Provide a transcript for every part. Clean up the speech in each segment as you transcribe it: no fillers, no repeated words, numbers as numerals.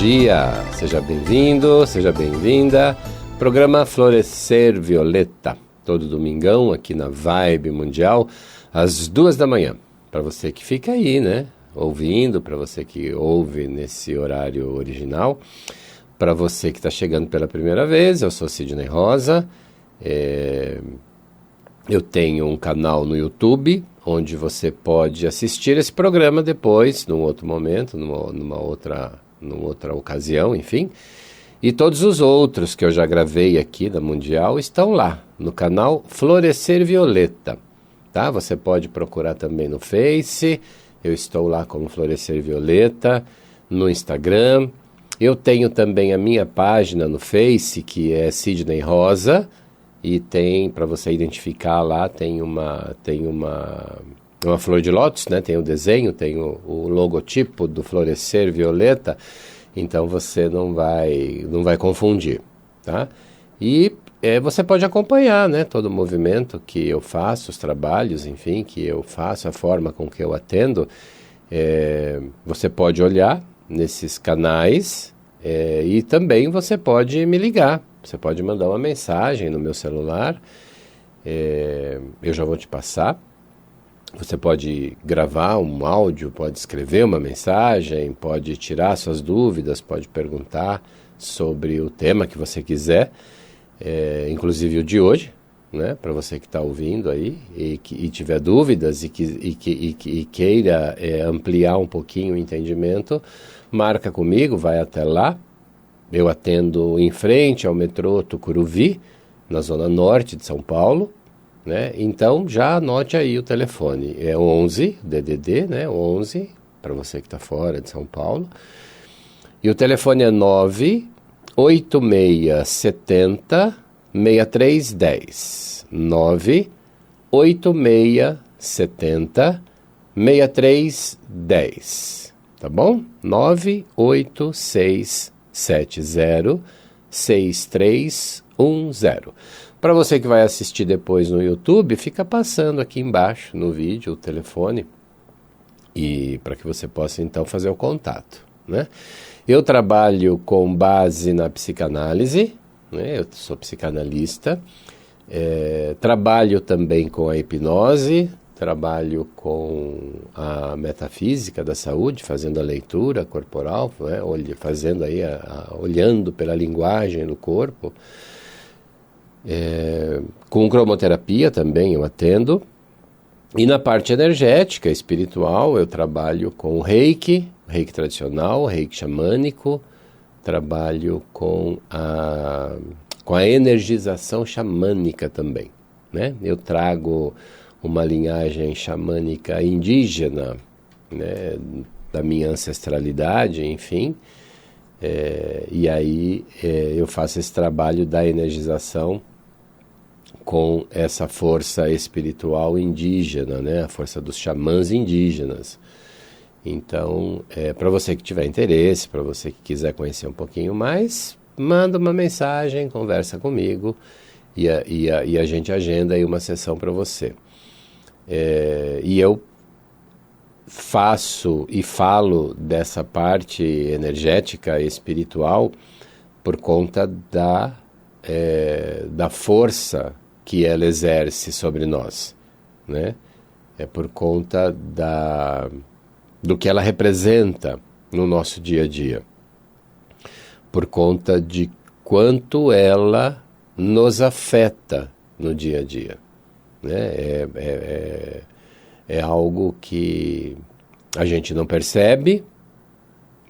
dia, seja bem-vindo, seja bem-vinda. Programa Florescer Violeta, todo domingão aqui na Vibe Mundial, às 2 da manhã. Para você que fica aí, né, ouvindo, para você que ouve nesse horário original, para você que está chegando pela primeira vez, eu sou Sidney Rosa. Eu tenho um canal no YouTube, onde você pode assistir esse programa depois, num outro momento, numa outra ocasião, enfim. E todos os outros que eu já gravei aqui da Mundial estão lá, no canal Florescer Violeta, tá? Você pode procurar também no Face, eu estou lá como Florescer Violeta, no Instagram. Eu tenho também a minha página no Face, que é Sidney Rosa, e tem, para você identificar lá, tem uma flor de lótus, né? Tem o desenho, tem o logotipo do Florescer Violeta, então você não vai confundir, tá? E você pode acompanhar, né, todo o movimento que eu faço, os trabalhos, enfim, que eu faço, a forma com que eu atendo. Você pode olhar nesses canais e também você pode me ligar. Você pode mandar uma mensagem no meu celular, eu já vou te passar. Você pode gravar um áudio, pode escrever uma mensagem, pode tirar suas dúvidas, pode perguntar sobre o tema que você quiser, inclusive o de hoje, né? Para você que está ouvindo aí e tiver dúvidas e queira ampliar um pouquinho o entendimento, marca comigo, vai até lá. Eu atendo em frente ao metrô Tucuruvi, na zona norte de São Paulo, né? Então já anote aí o telefone, é 11 DDD, né? 11, para você que está fora de São Paulo. E o telefone é 98670 6310. 98670 6310. Tá bom? 986706310. Para você que vai assistir depois no YouTube, fica passando aqui embaixo no vídeo o telefone, e para que você possa então fazer o contato, né? Eu trabalho com base na psicanálise, né? Eu sou psicanalista, trabalho também com a hipnose, trabalho com a metafísica da saúde, fazendo a leitura corporal, né? Fazendo aí olhando pela linguagem do corpo. Com cromoterapia também eu atendo. E na parte energética, espiritual, eu trabalho com reiki tradicional, reiki xamânico, trabalho com a energização xamânica também, né? Eu trago uma linhagem xamânica indígena, né, da minha ancestralidade, enfim, e aí eu faço esse trabalho da energização com essa força espiritual indígena, né, a força dos xamãs indígenas. Então, para você que tiver interesse, para você que quiser conhecer um pouquinho mais, manda uma mensagem, conversa comigo e a gente agenda aí uma sessão para você. E eu faço e falo dessa parte energética e espiritual por conta da força que ela exerce sobre nós, né? É por conta do que ela representa no nosso dia a dia, por conta de quanto ela nos afeta no dia a dia, né? É algo que a gente não percebe,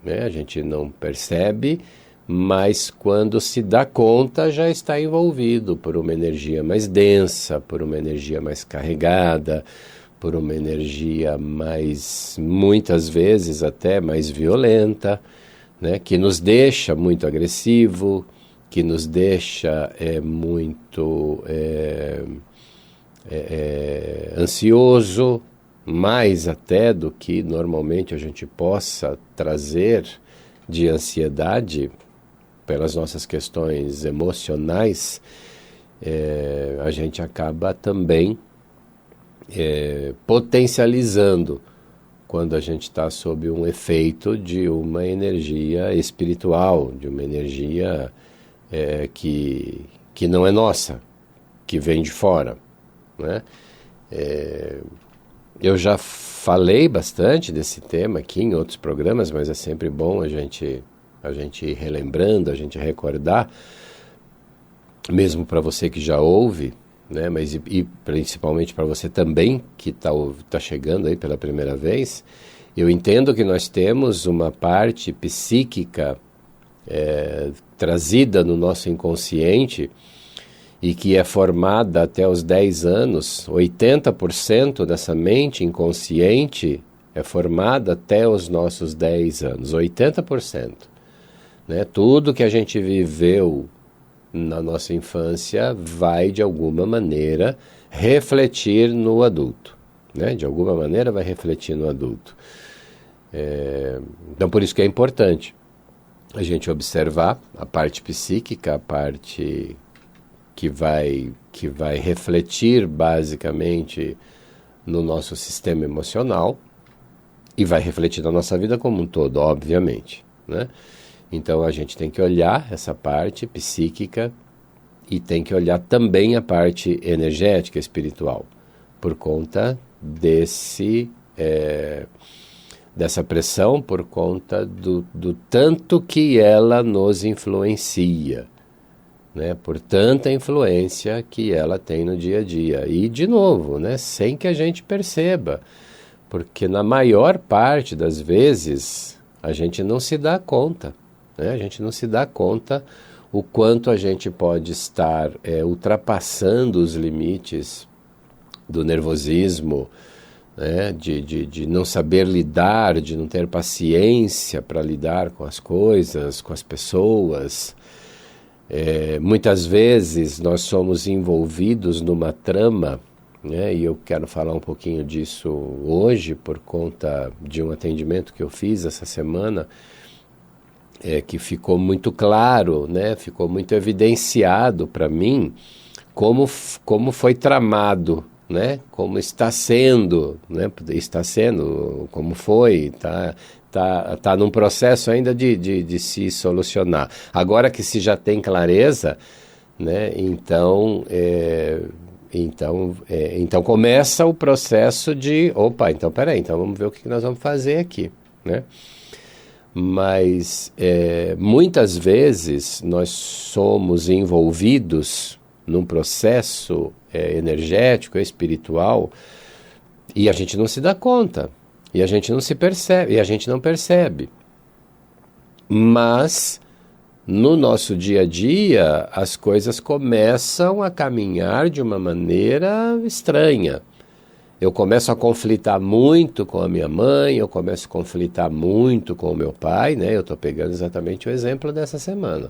né? A gente não percebe, mas quando se dá conta já está envolvido por uma energia mais densa, por uma energia mais carregada, por uma energia mais, muitas vezes até mais violenta, né? Que nos deixa muito agressivo, que nos deixa muito ansioso, mais até do que normalmente a gente possa trazer de ansiedade pelas nossas questões emocionais. A gente acaba também potencializando quando a gente está sob um efeito de uma energia espiritual, de uma energia que não é nossa, que vem de fora, né? Eu já falei bastante desse tema aqui em outros programas, mas é sempre bom a gente ir relembrando, a gente recordar, mesmo para você que já ouve, né? Mas e principalmente para você também que tá chegando aí pela primeira vez. Eu entendo que nós temos uma parte psíquica trazida no nosso inconsciente e que é formada até os 10 anos. 80% dessa mente inconsciente é formada até os nossos 10 anos, 80%. Né? Tudo que a gente viveu na nossa infância vai, de alguma maneira, refletir no adulto. Né? De alguma maneira vai refletir no adulto. Então, por isso que é importante a gente observar a parte psíquica, a parte que vai refletir basicamente no nosso sistema emocional e vai refletir na nossa vida como um todo, obviamente, né? Então a gente tem que olhar essa parte psíquica e tem que olhar também a parte energética, espiritual, por conta dessa pressão, por conta do tanto que ela nos influencia, né? Por tanta influência que ela tem no dia a dia. E, de novo, né? Sem que a gente perceba, porque na maior parte das vezes a gente não se dá conta, né? A gente não se dá conta o quanto a gente pode estar ultrapassando os limites do nervosismo, né? De não saber lidar, de não ter paciência para lidar com as coisas, com as pessoas. Muitas vezes nós somos envolvidos numa trama, né? E eu quero falar um pouquinho disso hoje por conta de um atendimento que eu fiz essa semana, que ficou muito claro, né? Ficou muito evidenciado para mim como foi tramado, né? Como está sendo, né? Está sendo, como foi, tá num processo ainda de se solucionar. Agora que se já tem clareza, né? Então começa o processo de, então peraí, então vamos ver o que nós vamos fazer aqui, né? Mas muitas vezes nós somos envolvidos num processo energético, espiritual, e a gente não se dá conta, e a gente não se percebe, e a gente não percebe. Mas no nosso dia a dia as coisas começam a caminhar de uma maneira estranha. Eu começo a conflitar muito com a minha mãe, eu começo a conflitar muito com o meu pai, né? Eu estou pegando exatamente o exemplo dessa semana.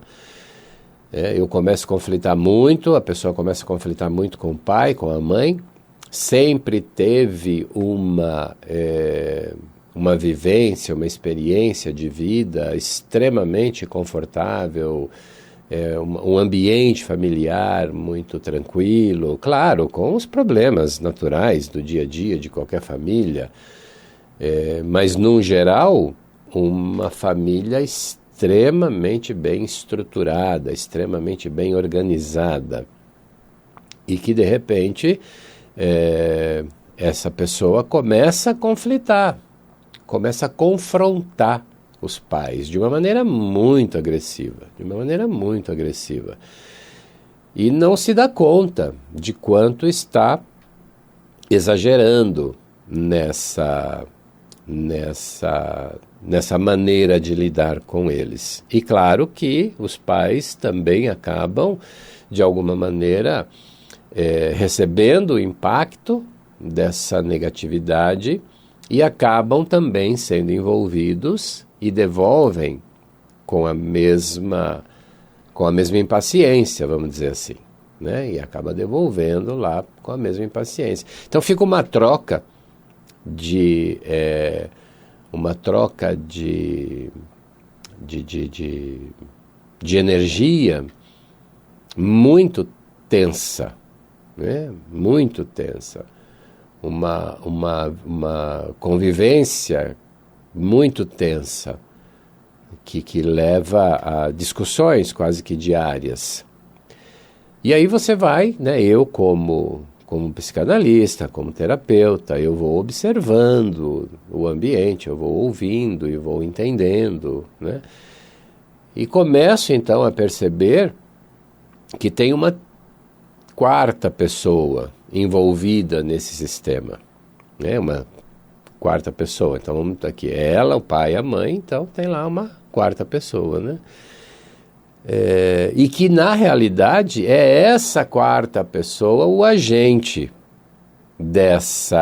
Eu começo a conflitar muito, a pessoa começa a conflitar muito com o pai, com a mãe. Sempre teve uma vivência, uma experiência de vida extremamente confortável, um ambiente familiar muito tranquilo, claro, com os problemas naturais do dia a dia de qualquer família, mas, no geral, uma família extremamente bem estruturada, extremamente bem organizada, e que, de repente, essa pessoa começa a conflitar, começa a confrontar os pais de uma maneira muito agressiva, e não se dá conta de quanto está exagerando nessa maneira de lidar com eles. E claro que os pais também acabam, de alguma maneira, recebendo o impacto dessa negatividade e acabam também sendo envolvidos e devolvem com a mesma impaciência, vamos dizer assim, né? E acaba devolvendo lá com a mesma impaciência. Então fica uma troca de energia muito tensa, né? Muito tensa. uma convivência muito tensa, que leva a discussões quase que diárias. E aí você vai, né, eu como psicanalista, como terapeuta, eu vou observando o ambiente, eu vou ouvindo e vou entendendo, né? E começo então a perceber que tem uma quarta pessoa envolvida nesse sistema, né? Uma quarta pessoa. Então vamos aqui, ela, o pai e a mãe, então tem lá uma quarta pessoa, né? E que na realidade é essa quarta pessoa o agente desse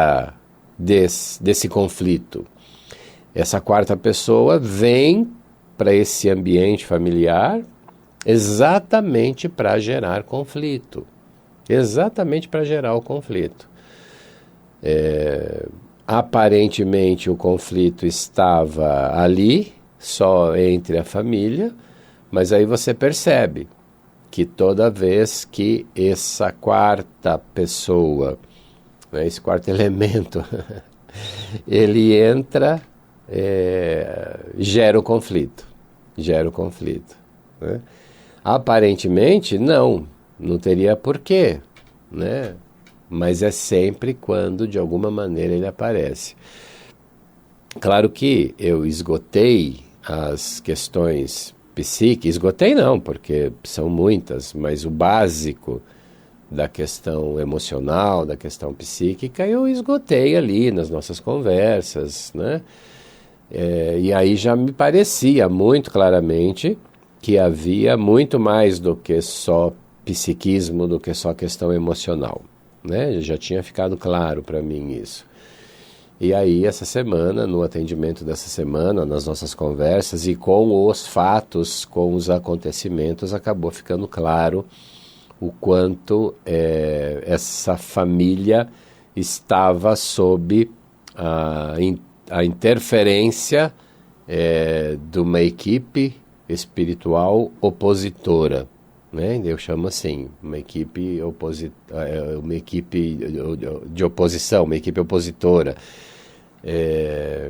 conflito. Essa quarta pessoa vem para esse ambiente familiar exatamente para gerar conflito. Exatamente para gerar o conflito. Aparentemente o conflito estava ali, só entre a família, mas aí você percebe que toda vez que essa quarta pessoa, né, esse quarto elemento, ele entra, gera o conflito. Né? Aparentemente, não teria porquê, né? Mas é sempre quando, de alguma maneira, ele aparece. Claro que eu esgotei as questões psíquicas, esgotei não, porque são muitas, mas o básico da questão emocional, da questão psíquica, eu esgotei ali nas nossas conversas, né? E aí já me parecia muito claramente que havia muito mais do que só psiquismo, do que só questão emocional, né? Já tinha ficado claro para mim isso. E aí essa semana, no atendimento dessa semana, nas nossas conversas e com os fatos, com os acontecimentos, acabou ficando claro o quanto essa família estava sob a interferência de uma equipe espiritual opositora, né? Eu chamo assim, uma equipe de oposição, uma equipe opositora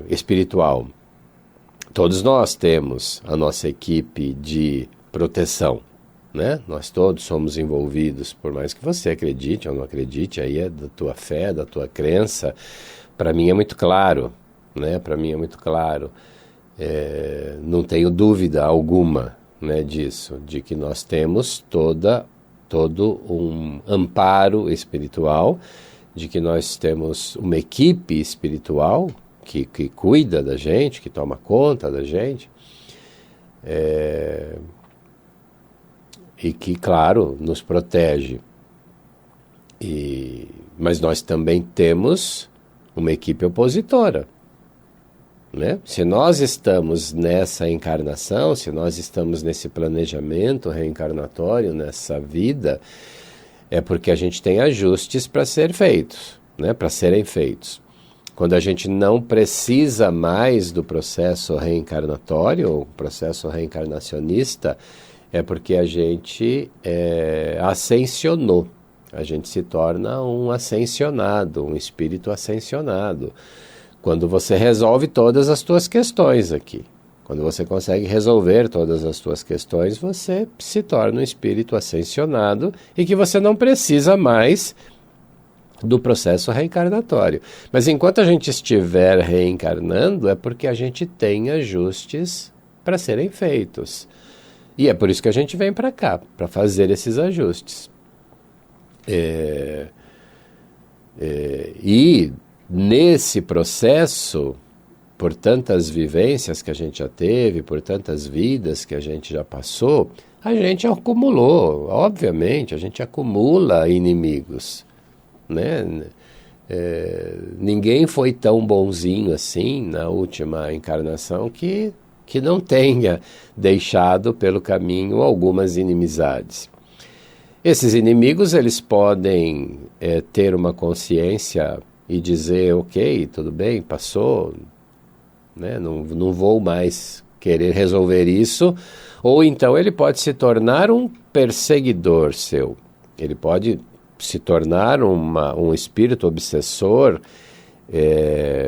espiritual. Todos nós temos a nossa equipe de proteção, né? Nós todos somos envolvidos, por mais que você acredite ou não acredite, aí é da tua fé, da tua crença. Para mim é muito claro, né? Para mim é muito claro. Não tenho dúvida alguma, né, disso, de que nós temos todo um amparo espiritual, de que nós temos uma equipe espiritual que cuida da gente, que toma conta da gente, e que, claro, nos protege. Mas nós também temos uma equipe opositora, né? Se nós estamos nessa encarnação, se nós estamos nesse planejamento reencarnatório, nessa vida, é porque a gente tem ajustes para ser feitos, né? Para serem feitos. Quando a gente não precisa mais do processo reencarnatório, ou processo reencarnacionista, é porque a gente ascensionou. A gente se torna um ascensionado, um espírito ascensionado. Quando você resolve todas as tuas questões aqui. Quando você consegue resolver todas as tuas questões, você se torna um espírito ascensionado e que você não precisa mais do processo reencarnatório. Mas enquanto a gente estiver reencarnando, é porque a gente tem ajustes para serem feitos. E é por isso que a gente vem para cá, para fazer esses ajustes. E nesse processo, por tantas vivências que a gente já teve, por tantas vidas que a gente já passou, a gente acumulou, obviamente, a gente acumula inimigos, né? Ninguém foi tão bonzinho assim na última encarnação que não tenha deixado pelo caminho algumas inimizades. Esses inimigos, eles podem ter uma consciência e dizer, ok, tudo bem, passou, né? Não vou mais querer resolver isso, ou então ele pode se tornar um perseguidor seu. Ele pode se tornar um espírito obsessor,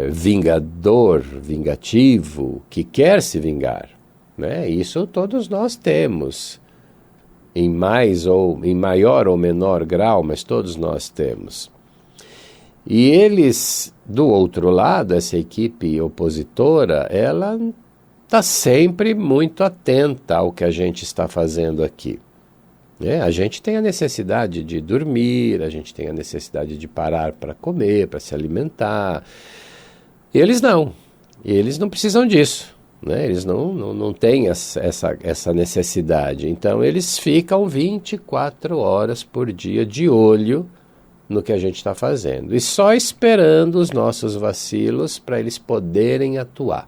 vingador, vingativo, que quer se vingar, né? Isso todos nós temos, em maior ou menor grau, mas todos nós temos. E eles, do outro lado, essa equipe opositora, ela está sempre muito atenta ao que a gente está fazendo aqui. A gente tem a necessidade de dormir, a gente tem a necessidade de parar para comer, para se alimentar. Eles não precisam disso, né? Eles não têm essa necessidade. Então eles ficam 24 horas por dia de olho no que a gente está fazendo. E só esperando os nossos vacilos para eles poderem atuar.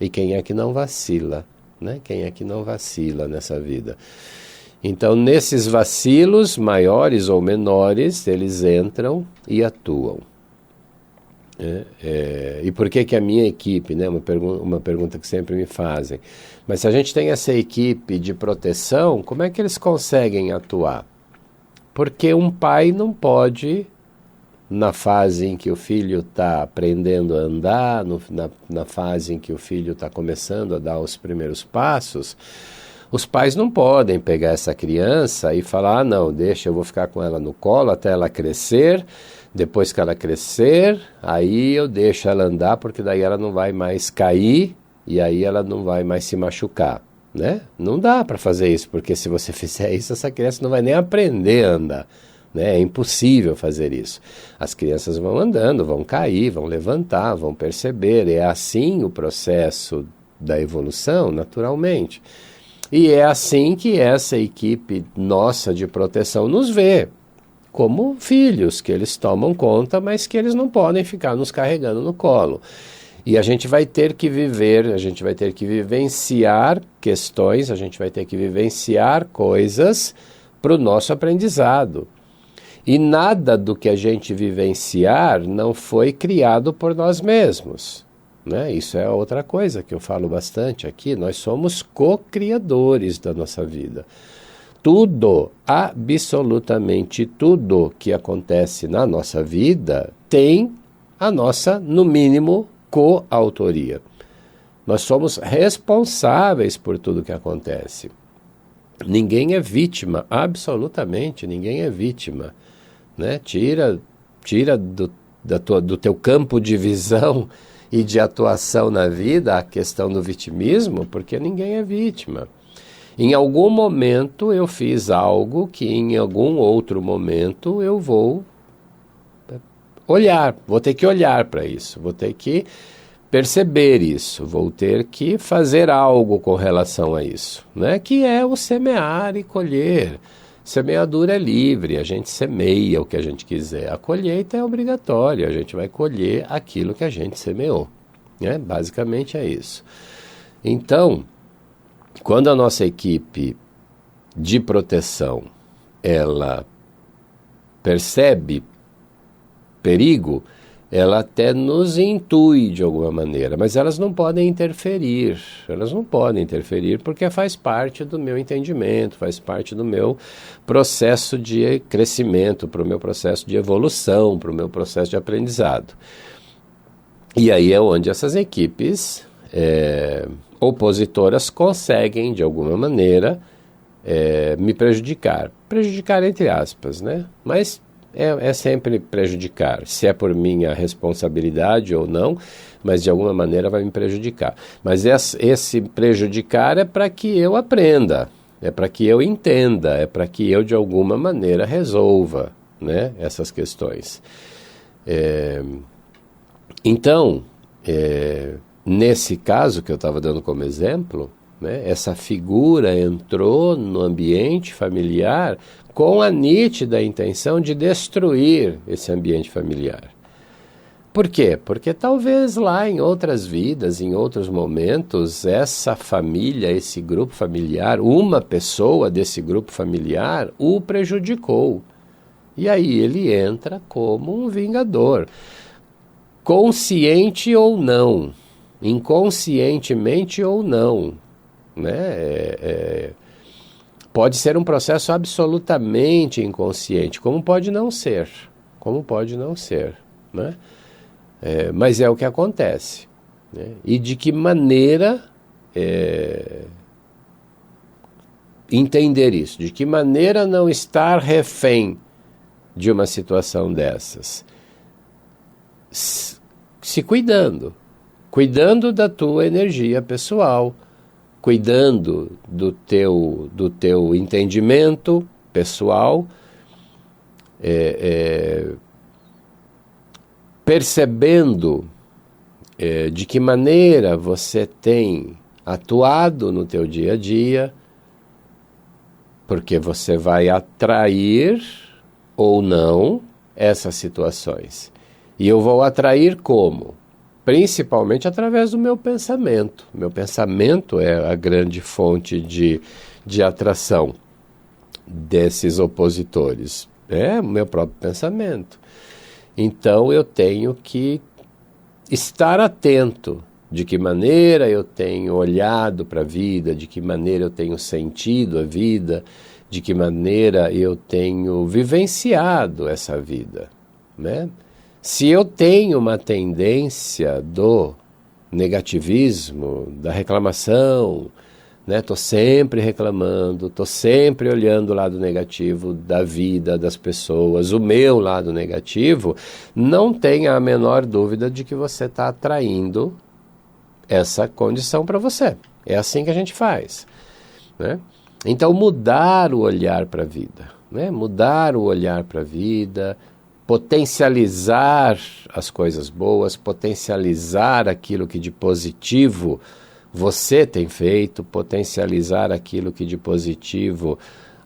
E quem é que não vacila, né? Quem é que não vacila nessa vida? Então, nesses vacilos, maiores ou menores, eles entram e atuam. E por que a minha equipe, né? Uma pergunta que sempre me fazem. Mas se a gente tem essa equipe de proteção, como é que eles conseguem atuar? Porque um pai não pode, na fase em que o filho está aprendendo a andar, na fase em que o filho está começando a dar os primeiros passos, os pais não podem pegar essa criança e falar, não, deixa, eu vou ficar com ela no colo até ela crescer, depois que ela crescer, aí eu deixo ela andar, porque daí ela não vai mais cair e aí ela não vai mais se machucar, né? Não dá para fazer isso, porque se você fizer isso, essa criança não vai nem aprender a andar, né? É impossível fazer isso. As crianças vão andando, vão cair, vão levantar, vão perceber, é assim o processo da evolução, naturalmente. E é assim que essa equipe nossa de proteção nos vê, como filhos, que eles tomam conta, mas que eles não podem ficar nos carregando no colo. E a gente vai ter que viver, a gente vai ter que vivenciar questões, a gente vai ter que vivenciar coisas para o nosso aprendizado. E nada do que a gente vivenciar não foi criado por nós mesmos. Né? Isso é outra coisa que eu falo bastante aqui, nós somos co-criadores da nossa vida. Tudo, absolutamente tudo que acontece na nossa vida tem a nossa, no mínimo, coautoria. Nós somos responsáveis por tudo que acontece. Ninguém é vítima, absolutamente ninguém é vítima. Né? Tira do teu campo de visão e de atuação na vida a questão do vitimismo, porque ninguém é vítima. Em algum momento eu fiz algo que em algum outro momento eu vou ter que olhar para isso, vou ter que perceber isso, vou ter que fazer algo com relação a isso, né? Que é o semear e colher. Semeadura é livre, a gente semeia o que a gente quiser. A colheita é obrigatória, a gente vai colher aquilo que a gente semeou. Né? Basicamente é isso. Então, quando a nossa equipe de proteção, ela percebe perigo, ela até nos intui de alguma maneira, mas elas não podem interferir, porque faz parte do meu entendimento, faz parte do meu processo de crescimento, para o meu processo de evolução, para o meu processo de aprendizado. E aí é onde essas equipes opositoras conseguem, de alguma maneira, me prejudicar entre aspas, né? Mas é sempre prejudicar, se é por minha responsabilidade ou não, mas de alguma maneira vai me prejudicar. Mas esse prejudicar é para que eu aprenda, é para que eu entenda, é para que eu de alguma maneira resolva, né, essas questões. Então, nesse caso que eu estava dando como exemplo, né, essa figura entrou no ambiente familiar com a nítida intenção de destruir esse ambiente familiar. Por quê? Porque talvez lá em outras vidas, em outros momentos, essa família, esse grupo familiar, uma pessoa desse grupo familiar o prejudicou. E aí ele entra como um vingador. Consciente ou não, inconscientemente ou não, né? Pode ser um processo absolutamente inconsciente, como pode não ser, né? Mas é o que acontece, né? E de que maneira entender isso, de que maneira não estar refém de uma situação dessas, se cuidando da tua energia pessoal, cuidando do teu entendimento pessoal, percebendo de que maneira você tem atuado no teu dia a dia, porque você vai atrair ou não essas situações. E eu vou atrair como? Principalmente através do meu pensamento. Meu pensamento é a grande fonte de atração desses opositores. É o meu próprio pensamento. Então eu tenho que estar atento de que maneira eu tenho olhado para a vida, de que maneira eu tenho sentido a vida, de que maneira eu tenho vivenciado essa vida, né? Se eu tenho uma tendência do negativismo, da reclamação, né? Estou sempre reclamando, estou sempre olhando o lado negativo da vida, das pessoas, o meu lado negativo, não tenha a menor dúvida de que você está atraindo essa condição para você. É assim que a gente faz, né? Então, mudar o olhar para a vida, né? Mudar o olhar para a vida, potencializar as coisas boas, potencializar aquilo que de positivo você tem feito, potencializar aquilo que de positivo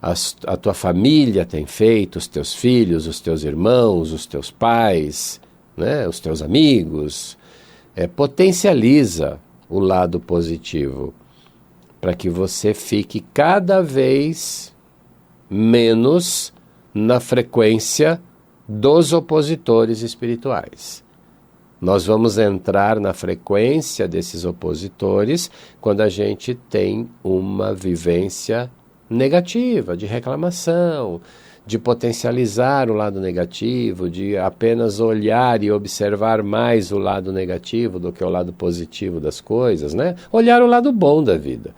a tua família tem feito, os teus filhos, os teus irmãos, os teus pais, né? Os teus amigos. Potencializa o lado positivo para que você fique cada vez menos na frequência dos opositores espirituais. Nós vamos entrar na frequência desses opositores quando a gente tem uma vivência negativa, de reclamação, de potencializar o lado negativo, de apenas olhar e observar mais o lado negativo do que o lado positivo das coisas, né? Olhar o lado bom da vida.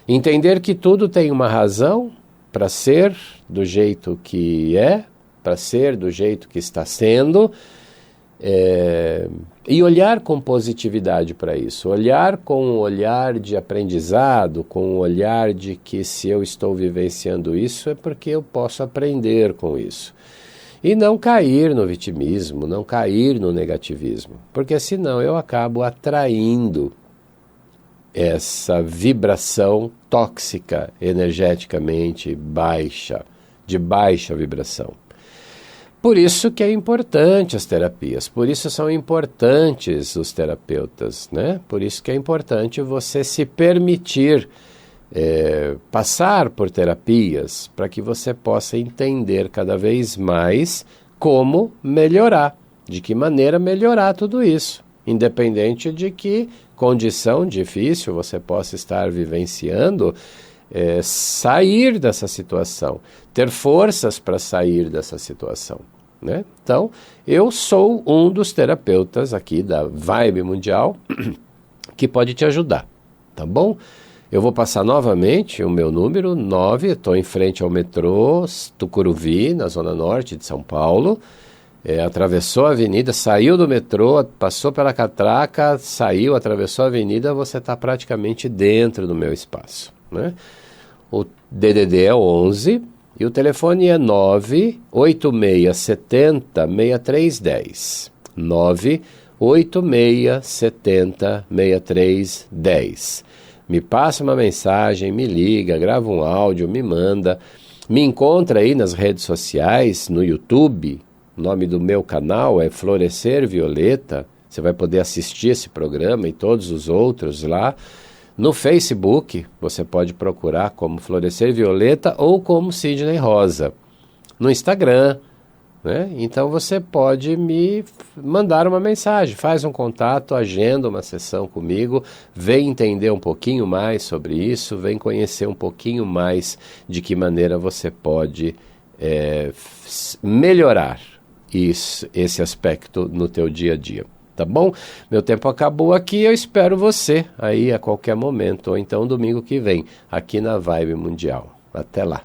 Entender que tudo tem uma razão para ser do jeito que é, para ser do jeito que está sendo, e olhar com positividade para isso, olhar com um olhar de aprendizado, com um olhar de que se eu estou vivenciando isso é porque eu posso aprender com isso. E não cair no vitimismo, não cair no negativismo, porque senão eu acabo atraindo essa vibração tóxica, energeticamente baixa, de baixa vibração. Por isso que é importante as terapias, por isso são importantes os terapeutas, né? Por isso que é importante você se permitir passar por terapias para que você possa entender cada vez mais como melhorar, de que maneira melhorar tudo isso, independente de que condição difícil você possa estar vivenciando, sair dessa situação, ter forças para sair dessa situação, né? Então, eu sou um dos terapeutas aqui da Vibe Mundial que pode te ajudar, tá bom? Eu vou passar novamente o meu número, 9, estou em frente ao metrô Tucuruvi, na Zona Norte de São Paulo, atravessou a avenida, saiu do metrô, passou pela catraca, saiu, atravessou a avenida, você está praticamente dentro do meu espaço, né? O DDD é 11 e o telefone é 98670-6310. 98670-6310. Me passa uma mensagem, me liga, grava um áudio, me manda. Me encontra aí nas redes sociais, no YouTube. O nome do meu canal é Florescer Violeta. Você vai poder assistir esse programa e todos os outros lá. No Facebook, você pode procurar como Florescer Violeta ou como Sidney Rosa. No Instagram, né? Então você pode me mandar uma mensagem, faz um contato, agenda uma sessão comigo, vem entender um pouquinho mais sobre isso, vem conhecer um pouquinho mais de que maneira você pode melhorar esse aspecto no teu dia a dia. Tá bom? Meu tempo acabou aqui, eu espero você aí a qualquer momento, ou então domingo que vem, aqui na Vibe Mundial. Até lá!